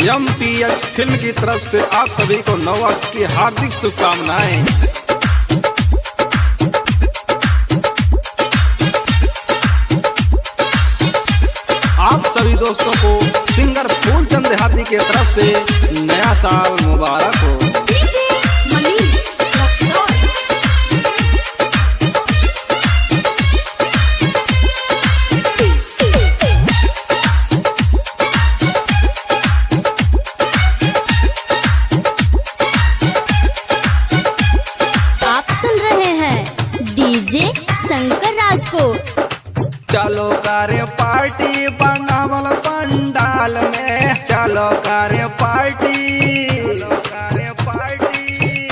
MPH film की तरफ से आप सभी को नववर्ष की हार्दिक शुभकामनाएं। आप सभी दोस्तों को सिंगर फूलचंद देहाती की तरफ से नया साल मुबारक हो। डीजे शंकर राज को। चलो करे पार्टी बनावल पंडाल में, चलो करे पार्टी,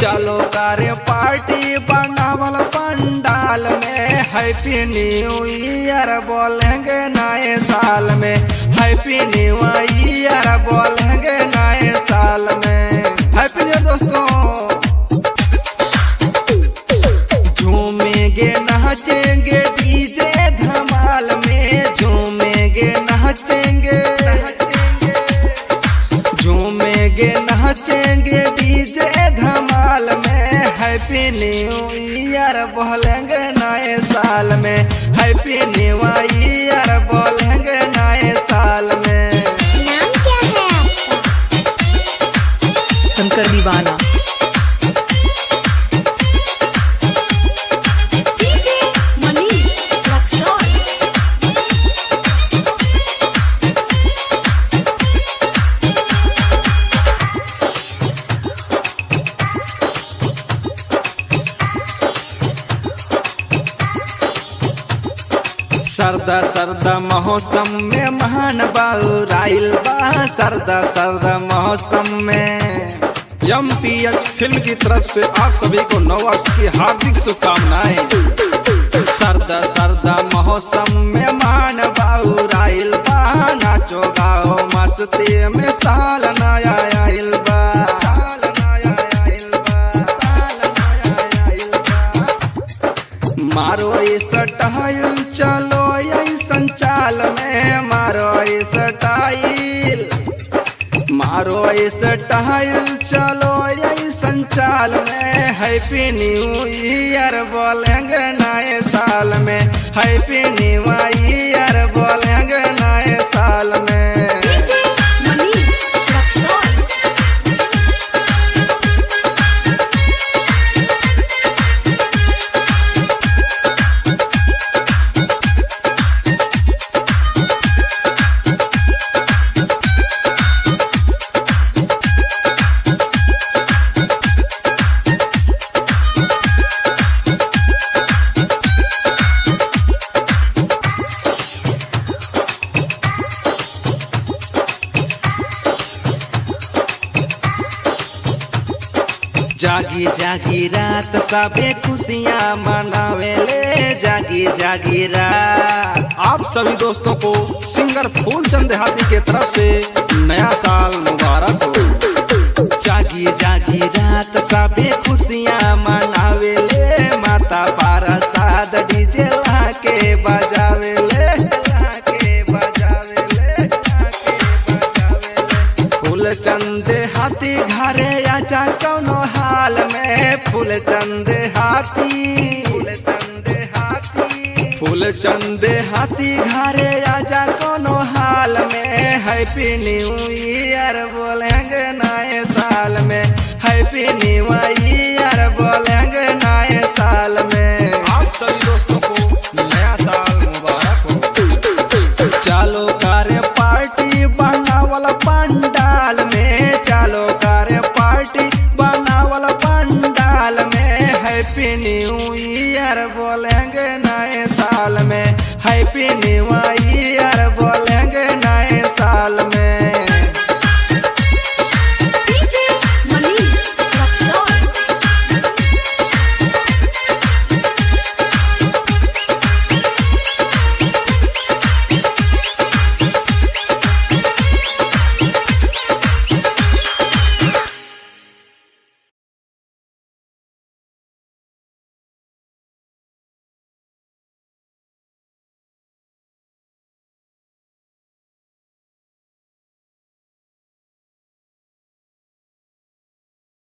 चलो करे पार्टी बनावल पंडाल में। हैप्पी न्यू ईयर बोलेंगे नए साल में, हैप्पी न्यू ईयर बोलेंगे नए साल में। हैप्पी न्यू ईयर दोस्तों। झूमेंगे नाचेंगे डीजे धमाल में, झूमेंगे नाचेंगे, झूमेंगे नाचेंगे डीजे धमाल में। हैप्पी न्यू ईयर बोलेंगे नए साल में, हैप्पी न्यू ईयर बोलेंगे नए साल में। नाम क्या है आपका? शंकर दीवाना। सर्दा सर्दा मौसम में महान बाउराइल बा, सर्दा सर्दा मौसम में। MPH फिल्म की तरफ से आप सभी को नववर्ष की हार्दिक शुभकामनाएं। सर्दा सर्दा मौसम में महान बाउराइल बा, नाचो गाओ मस्ती में साल नया आइल बा, साल नया आइल बा, साल नया आइल बा। मारो स्टाइल चलो संचाल में, मारो स्टाइल, मारो स्टाइल चलो यही संचाल में। हैप्पी न्यू ईयर बोलेंगे नए साल में, हैप्पी न्यू ईयर बोलेंगे नए साल में। जागी जागी रात सबे खुशियाँ मनावेले, जागी जागी रात। आप सभी दोस्तों को सिंगर फूलचंद देहाती के तरफ से नया साल मुबारक हो। जागी जागी रात सबे खुशियाँ मनावेले, माता पारसाद डीजे ला के बजावेले, फूलचंद देहाती घरे आजा कौनो हाल में, फूलचंद देहाती, फूलचंद देहाती, फूलचंद देहाती घरे आजा कौनो हाल में। हैप्पी न्यू ईयर बोलेंगे नए साल में, हैप्पी न्यू ईयर बोलेंगे नए साल में। आप सभी दोस्तों को नया साल मुबारक हो। चलो करे पार्टी बनावल पंडाल में, चलो करे पार्टी बनावल पंडाल में। हैप्पी न्यू ईयर बोलेंगे नए साल में, हैप्पी न्यू ईयर।